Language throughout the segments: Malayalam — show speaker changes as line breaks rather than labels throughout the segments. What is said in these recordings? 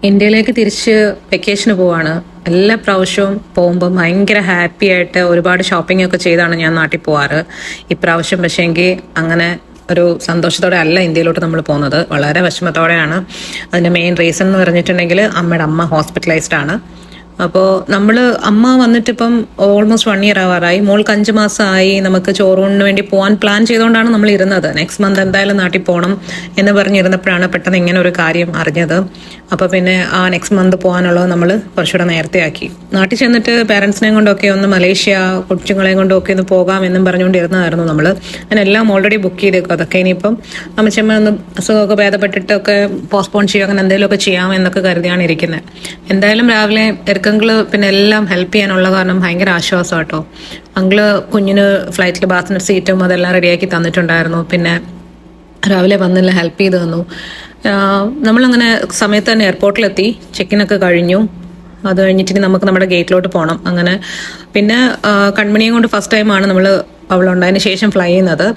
ഇന്ത്യയിലേക്ക് തിരിച്ച് വെക്കേഷന് പോവാണ്. എല്ലാ പ്രാവശ്യവും പോകുമ്പോൾ ഭയങ്കര ഹാപ്പി ആയിട്ട് ഒരുപാട് ഷോപ്പിംഗ് ഒക്കെ ചെയ്താണ് ഞാൻ നാട്ടിൽ പോവാറ്. ഇപ്രാവശ്യം പക്ഷേങ്കിൽ അങ്ങനെ ഒരു സന്തോഷത്തോടെ അല്ല ഇന്ത്യയിലോട്ട് നമ്മൾ പോകുന്നത്, വളരെ വിഷമത്തോടെയാണ്. അതിൻ്റെ മെയിൻ റീസൺ എന്ന് പറഞ്ഞിട്ടുണ്ടെങ്കിൽ അമ്മയുടെ അമ്മ ഹോസ്പിറ്റലൈസ്ഡ് ആണ്. അപ്പോൾ അമ്മ വന്നിട്ടിപ്പം ഓൾമോസ്റ്റ് 1 ഇയർ ആവാറായി. മോൾക്ക് 5 മാസമായി. നമുക്ക് ചോറൂണിന് വേണ്ടി പോകാൻ പ്ലാൻ ചെയ്തുകൊണ്ടാണ് നമ്മൾ ഇരുന്നത്. നെക്സ്റ്റ് മന്ത് എന്തായാലും നാട്ടിൽ പോകണം എന്ന് പറഞ്ഞിരുന്നപ്പോഴാണ് പെട്ടെന്ന് ഇങ്ങനെ ഒരു കാര്യം അറിഞ്ഞത്. അപ്പോൾ പിന്നെ ആ നെക്സ്റ്റ് മന്ത് പോകാനുള്ളത് നമ്മൾ കുറച്ചുകൂടെ നേരത്തെ ആക്കി. നാട്ടിൽ ചെന്നിട്ട് പേരൻസിനെയും കൊണ്ടൊക്കെ ഒന്ന് മലേഷ്യ കൊച്ചുങ്ങളെയും കൊണ്ടൊക്കെ ഒന്ന് പോകാം എന്നും പറഞ്ഞുകൊണ്ടിരുന്നതായിരുന്നു നമ്മൾ. അതിനെല്ലാം ഓൾറെഡി ബുക്ക് ചെയ്തേക്കും. അതൊക്കെ ഇനിയിപ്പം അമ്മച്ചമ്മ ഒന്ന് അസുഖമൊക്കെ ഭേദപ്പെട്ടിട്ടൊക്കെ പോസ്റ്റ്പോൺ ചെയ്യുക, അങ്ങനെ എന്തെങ്കിലുമൊക്കെ ചെയ്യാം എന്നൊക്കെ കരുതിയാണ് ഇരിക്കുന്നത്. എന്തായാലും രാവിലെ അങ്കിള് പിന്നെ എല്ലാം ഹെൽപ്പ് ചെയ്യാനുള്ള കാരണം ഭയങ്കര ആശ്വാസം കേട്ടോ. അങ്കിള് കുഞ്ഞിന് ഫ്ലൈറ്റിൽ ബാസിന് സീറ്റും അതെല്ലാം റെഡിയാക്കി തന്നിട്ടുണ്ടായിരുന്നു. പിന്നെ രാവിലെ വന്നില്ല ഹെൽപ്പ് ചെയ്ത് തന്നു. നമ്മളങ്ങനെ സമയത്ത് തന്നെ എയർപോർട്ടിലെത്തി. ചെക്കിനൊക്കെ കഴിഞ്ഞു. അത് കഴിഞ്ഞിട്ട് നമുക്ക് നമ്മുടെ ഗേറ്റിലോട്ട് പോകണം. അങ്ങനെ പിന്നെ കൺമണിയെ കൊണ്ട് ഫസ്റ്റ് ടൈമാണ് നമ്മൾ അവളുണ്ടായതിന് ശേഷം ഫ്ലൈ ചെയ്യുന്നത്.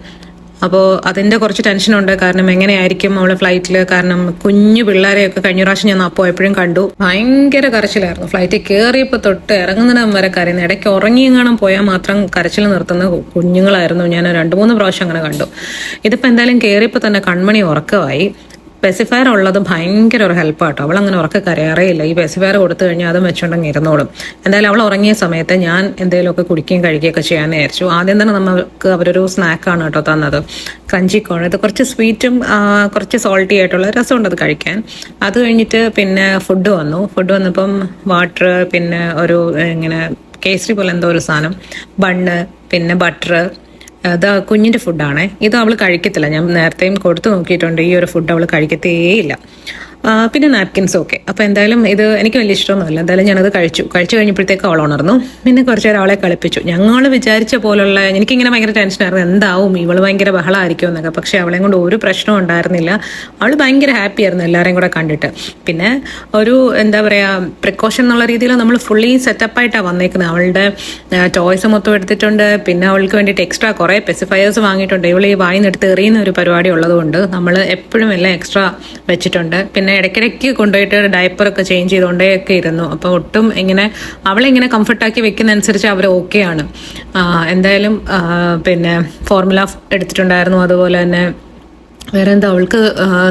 അപ്പോൾ അതിൻ്റെ കുറച്ച് ടെൻഷനുണ്ട്. കാരണം എങ്ങനെയായിരിക്കും അവള് ഫ്ലൈറ്റിൽ. കാരണം കുഞ്ഞു പിള്ളേരെയൊക്കെ കഴിഞ്ഞ പ്രാവശ്യം ഞാൻ അപ്പോൾ എപ്പോഴും കണ്ടു ഭയങ്കര കരച്ചിലായിരുന്നു. ഫ്ലൈറ്റിൽ കയറിയപ്പോൾ തൊട്ട് ഇറങ്ങുന്നിടം വരെ കരയുന്നു. ഇടയ്ക്ക് ഉറങ്ങിയെങ്ങാനും പോയാൽ മാത്രം കരച്ചിൽ നിർത്തുന്ന കുഞ്ഞുങ്ങളായിരുന്നു. ഞാൻ 2-3 പ്രാവശ്യം അങ്ങനെ കണ്ടു. ഇതിപ്പോൾ എന്തായാലും കയറിയപ്പോൾ തന്നെ കൺമണി ഉറക്കമായി. പെസിഫയർ ഉള്ളത് ഭയങ്കര ഒരു ഹെൽപ്പാട്ടോ. അവൾ അങ്ങനെ ഉറക്ക കരയാറേയില്ല. ഈ പെസിഫയർ കൊടുത്തു കഴിഞ്ഞാൽ അതും വെച്ചുകൊണ്ടെങ്കിൽ ഇരുന്നോളും. എന്തായാലും അവൾ ഉറങ്ങിയ സമയത്ത് ഞാൻ എന്തെങ്കിലുമൊക്കെ കുടിക്കുകയും കഴിക്കുകയൊക്കെ ചെയ്യാമെന്ന് വിചാരിച്ചു. ആദ്യം തന്നെ നമുക്ക് അവരൊരു സ്നാക്കാണ് കേട്ടോ തന്നത്, ക്രഞ്ചി കോൺ. ഇത് കുറച്ച് സ്വീറ്റും കുറച്ച് സോൾട്ടി ആയിട്ടുള്ള രസമുണ്ട് അത് കഴിക്കാൻ. അത് കഴിഞ്ഞിട്ട് പിന്നെ ഫുഡ് വന്നപ്പം വാട്ടർ, പിന്നെ ഒരു ഇങ്ങനെ കേസരി പോലെ എന്തോ ഒരു സാധനം, ബണ്ണ്, പിന്നെ ബട്ടർ. അത് കുഞ്ഞിൻ്റെ ഫുഡാണ്. ഇത് അവൾ കഴിക്കത്തില്ല. ഞാൻ നേരത്തെയും കൊടുത്തു നോക്കിയിട്ടുണ്ട്. ഈ ഒരു ഫുഡ് അവൾ കഴിക്കത്തേയില്ല. പിന്നെ നാപ്കിൻസും ഒക്കെ. അപ്പോൾ എന്തായാലും ഇത് എനിക്ക് വലിയ ഇഷ്ടമൊന്നുമില്ല. എന്തായാലും ഞാനത് കഴിച്ചു കഴിഞ്ഞപ്പോഴത്തേക്ക് അവൾ ഉണർന്നു. പിന്നെ കുറച്ച് നേരം അവളെ കളിപ്പിച്ചു. ഞങ്ങൾ വിചാരിച്ച പോലുള്ള, എനിക്കിങ്ങനെ ഭയങ്കര ടെൻഷനായിരുന്നു, എന്താവും ഇവൾ ഭയങ്കര ബഹളമായിരിക്കും എന്നൊക്കെ. പക്ഷേ അവളെയും കൊണ്ട് ഒരു പ്രശ്നവും ഉണ്ടായിരുന്നില്ല. അവൾ ഭയങ്കര ഹാപ്പി ആയിരുന്നു എല്ലാവരെയും കൂടെ കണ്ടിട്ട്. പിന്നെ ഒരു എന്താ പറയുക, പ്രിക്കോഷൻ എന്നുള്ള രീതിയിൽ നമ്മൾ ഫുള്ളി സെറ്റപ്പായിട്ടാണ് വന്നേക്കുന്നത്. അവളുടെ ടോയ്സ് മൊത്തം എടുത്തിട്ടുണ്ട്. പിന്നെ അവൾക്ക് വേണ്ടിയിട്ട് എക്സ്ട്രാ കുറേ പെസിഫയേഴ്സ് വാങ്ങിയിട്ടുണ്ട്. ഇവൾ ഈ വായിന്നെടുത്ത് എറിയുന്ന ഒരു പരിപാടി ഉള്ളതുകൊണ്ട് നമ്മൾ എപ്പോഴും എല്ലാം എക്സ്ട്രാ വെച്ചിട്ടുണ്ട്. പിന്നെ ഇടയ്ക്കിടയ്ക്ക് കൊണ്ടുപോയിട്ട് ഡയപ്പറൊക്കെ ചേഞ്ച് ചെയ്തുകൊണ്ടേയൊക്കെ ഇരുന്നു. അപ്പോൾ ഒട്ടും ഇങ്ങനെ അവളിങ്ങനെ കംഫർട്ടാക്കി വെക്കുന്ന അനുസരിച്ച് അവർ ഓക്കെയാണ്. എന്തായാലും പിന്നെ ഫോർമുല എടുത്തിട്ടുണ്ടായിരുന്നു. അതുപോലെ തന്നെ വേറെ എന്താ, അവൾക്ക്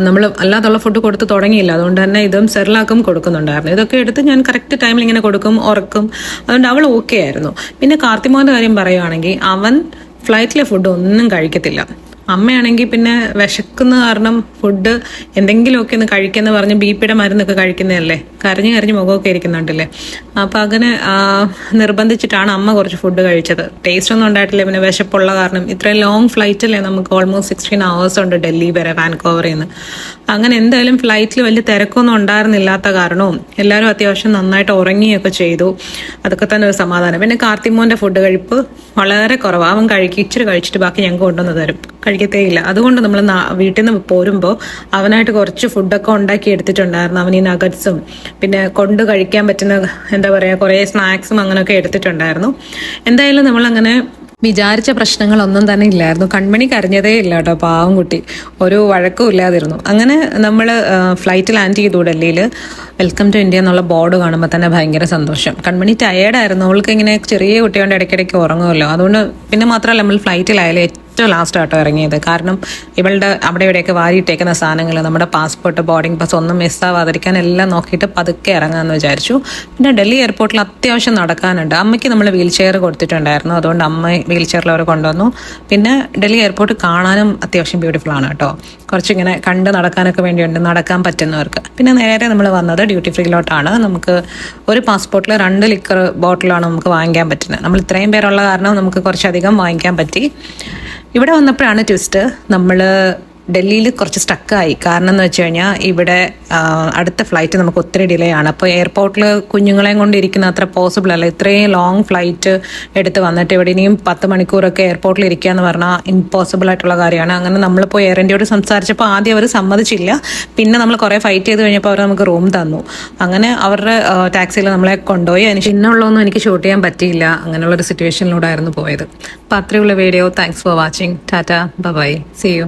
നമ്മൾ അല്ലാതുള്ള ഫുഡ് കൊടുത്ത് തുടങ്ങിയില്ല. അതുകൊണ്ട് തന്നെ ഇതും സെറിലാക്കും കൊടുക്കുന്നുണ്ടായിരുന്നു. ഇതൊക്കെ എടുത്ത് ഞാൻ കറക്റ്റ് ടൈമിൽ ഇങ്ങനെ കൊടുക്കും, ഉറക്കും. അതുകൊണ്ട് അവൾ ഓക്കെ ആയിരുന്നു. പിന്നെ കാർത്തിമോൻ്റെ കാര്യം പറയുകയാണെങ്കിൽ അവൻ ഫ്ലൈറ്റിലെ ഫുഡ് ഒന്നും കഴിക്കത്തില്ല. അമ്മയാണെങ്കിൽ പിന്നെ വിശക്കുന്ന കാരണം ഫുഡ് എന്തെങ്കിലുമൊക്കെ ഒന്ന് കഴിക്കുന്ന പറഞ്ഞ് ബിപിയുടെ മരുന്നൊക്കെ കഴിക്കുന്നതല്ലേ, കരഞ്ഞ് മുഖമൊക്കെ ഇരിക്കുന്നുണ്ടല്ലേ. അപ്പം അങ്ങനെ നിർബന്ധിച്ചിട്ടാണ് അമ്മ കുറച്ച് ഫുഡ് കഴിച്ചത്. ടേസ്റ്റ് ഒന്നും ഉണ്ടായിട്ടില്ല. പിന്നെ വിശപ്പുള്ള കാരണം ഇത്രയും ലോങ് ഫ്ലൈറ്റല്ലേ, നമുക്ക് ഓൾമോസ്റ്റ് 16 hours ഉണ്ട് ഡൽഹി വരെ വാൻകോവറിൽ നിന്ന്. അങ്ങനെ എന്തായാലും ഫ്ലൈറ്റിൽ വലിയ തിരക്കൊന്നും ഉണ്ടായിരുന്നില്ലാത്ത കാരണവും എല്ലാവരും അത്യാവശ്യം നന്നായിട്ട് ഉറങ്ങിയൊക്കെ ചെയ്തു. അതൊക്കെ തന്നെ ഒരു സമാധാനം. പിന്നെ കാർത്തിമോൻ്റെ ഫുഡ് കഴിപ്പ് വളരെ കുറവാണ്. അവൻ ഇച്ചിരി കഴിച്ചിട്ട് ബാക്കി ഞങ്ങൾക്ക് കൊണ്ടുവന്ന് തരും, കഴിക്കത്തേയില്ല. അതുകൊണ്ട് നമ്മൾ വീട്ടിൽ നിന്ന് പോരുമ്പോൾ അവനായിട്ട് കുറച്ച് ഫുഡൊക്കെ ഉണ്ടാക്കി എടുത്തിട്ടുണ്ടായിരുന്നു. അവൻ ഈ നഗറ്റ്സും പിന്നെ കൊണ്ട് കഴിക്കാൻ പറ്റുന്ന എന്താ പറയുക കുറേ സ്നാക്സും അങ്ങനെയൊക്കെ എടുത്തിട്ടുണ്ടായിരുന്നു. എന്തായാലും നമ്മളങ്ങനെ വിചാരിച്ച പ്രശ്നങ്ങളൊന്നും തന്നെ ഇല്ലായിരുന്നു. കൺമണി കരഞ്ഞതേ ഇല്ല കേട്ടോ, പാവം കുട്ടി. ഒരു വഴക്കും ഇല്ലാതിരുന്നു. അങ്ങനെ നമ്മൾ ഫ്ലൈറ്റ് ലാൻഡ് ചെയ്തു ഡൽഹിയിൽ. വെൽക്കം ടു ഇന്ത്യ എന്നുള്ള ബോർഡ് കാണുമ്പോൾ തന്നെ ഭയങ്കര സന്തോഷം. കൺമണി ടയേർഡായിരുന്നു. അവൾക്ക് ഇങ്ങനെ ചെറിയ കുട്ടികളുടെ ഇടയ്ക്കിടയ്ക്ക് ഉറങ്ങുമല്ലോ. അതുകൊണ്ട് പിന്നെ മാത്രമല്ല നമ്മൾ ഫ്ലൈറ്റിലായാലും ഏറ്റവും ലാസ്റ്റ് ആട്ടോ ഇറങ്ങിയത്. കാരണം ഇവളുടെ അവിടെ ഇവിടെയൊക്കെ വാരിയിട്ടേക്കുന്ന സാധനങ്ങൾ, നമ്മുടെ പാസ്പോർട്ട്, ബോർഡിംഗ് പാസ് ഒന്നും മിസ്സാവാതിരിക്കാൻ എല്ലാം നോക്കിയിട്ട് പതുക്കെ ഇറങ്ങാമെന്ന് വിചാരിച്ചു. പിന്നെ ഡൽഹി എയർപോർട്ടിൽ അത്യാവശ്യം നടക്കാനുണ്ട്. അമ്മയ്ക്ക് നമ്മൾ വീൽ ചെയർ കൊടുത്തിട്ടുണ്ടായിരുന്നു. അതുകൊണ്ട് അമ്മ വീൽ ചെയറിൽ അവർ കൊണ്ടുവന്നു. പിന്നെ ഡൽഹി എയർപോർട്ട് കാണാനും അത്യാവശ്യം ബ്യൂട്ടിഫുൾ ആണ് കേട്ടോ. കുറച്ചിങ്ങനെ കണ്ട് നടക്കാനൊക്കെ വേണ്ടിയുണ്ട്, നടക്കാൻ പറ്റുന്നവർക്ക്. പിന്നെ നേരെ നമ്മൾ വന്നത് ഡ്യൂട്ടി ഫ്രീയിലോട്ടാണ്. നമുക്ക് ഒരു പാസ്പോർട്ടിൽ 2 ലിക്കർ ബോട്ടിലാണ് നമുക്ക് വാങ്ങിക്കാൻ പറ്റുന്നത്. നമ്മൾ ഇത്രയും പേരുള്ള കാരണം നമുക്ക് കുറച്ചധികം വാങ്ങിക്കാൻ പറ്റി. ഇവിടെ വന്നപ്പോഴാണ് ട്വിസ്റ്റ്. നമ്മൾ ഡൽഹിയിൽ കുറച്ച് സ്റ്റക്കായി. കാരണം എന്ന് വെച്ച് കഴിഞ്ഞാൽ ഇവിടെ അടുത്ത ഫ്ലൈറ്റ് നമുക്ക് ഒത്തിരി ഡിലേ ആണ്. അപ്പോൾ എയർപോർട്ടിൽ കുഞ്ഞുങ്ങളെയും കൊണ്ടിരിക്കുന്ന അത്ര പോസിബിൾ അല്ല. ഇത്രയും ലോങ് ഫ്ലൈറ്റ് എടുത്ത് വന്നിട്ട് ഇവിടെ ഇനിയും 10 മണിക്കൂറൊക്കെ എയർപോർട്ടിൽ ഇരിക്കുക എന്ന് പറഞ്ഞാൽ ഇമ്പോസിബിൾ ആയിട്ടുള്ള കാര്യമാണ്. അങ്ങനെ നമ്മളിപ്പോൾ എയർ ഇന്ത്യയോട് സംസാരിച്ചപ്പോൾ ആദ്യം അവർ സമ്മതിച്ചില്ല. പിന്നെ നമ്മൾ കുറേ ഫൈറ്റ് ചെയ്ത് കഴിഞ്ഞപ്പോൾ അവർ നമുക്ക് റൂം തന്നു. അങ്ങനെ അവരുടെ ടാക്സിയിൽ നമ്മളെ കൊണ്ടുപോയി. അതിന് പിന്നുള്ളതൊന്നും എനിക്ക് ഷൂട്ട് ചെയ്യാൻ പറ്റിയില്ല. അങ്ങനെയുള്ളൊരു സിറ്റുവേഷനിലൂടെ ആയിരുന്നു പോയത്. അപ്പോൾ അത്രയുള്ള video. Thanks for watching. Tata, bye, see U.